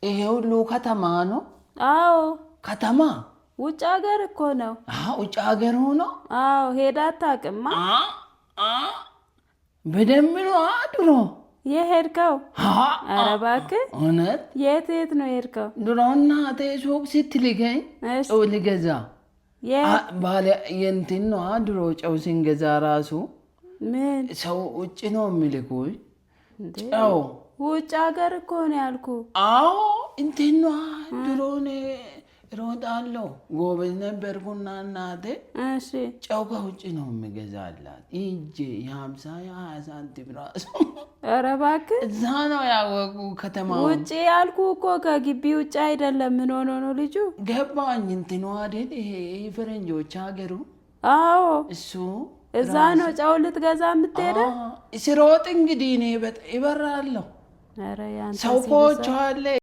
ይሄ ሁሉ ከተማ ነው? አዎ ከተማ ውጭ ሀገር እኮ ነው። ውጭ ሀገር ሆኖ? አዎ ሄዳ አታውቅማ? በደንብ ነው ድሮ የሄድከው? ኧረ እባክህ እውነት? የት ነው የሄድከው? ድሮ እናቴ ሱቅ ስትልከኝ ጨው ልገዛ ባለ የእንትን ነው ድሮ ጨው ስንገዛ ራሱ ምን ሰው ውጭ ነው የሚልኩኝ ጨው። ውጭ ሀገር እኮ ነው ያልኩህ። አዎ እንትን ነው ድሮ እኔ እሮጣለሁ ጎበዝ ነበርኩና እናቴ እሺ ጨው ከውጭ ነው የሚገዛላት እንጂ የ50 የ20 ሳንቲም ራሱ። ኧረ እባክህ እዛ ነው ያወቁ ከተማ ውጭ ያልኩህ እኮ ከግቢ ውጭ አይደለም። ምን ሆኖ ነው ልጁ? ገባኝ እንትኑ አይደል ይሄ ፈረንጆች ሀገሩ። አዎ እሱ እዛ ነው ጨው ልትገዛ የምትሄደው? ስሮጥ እንግዲህ እኔ ይበራለሁ። ኧረ ያንተ ሰው ኮች አለ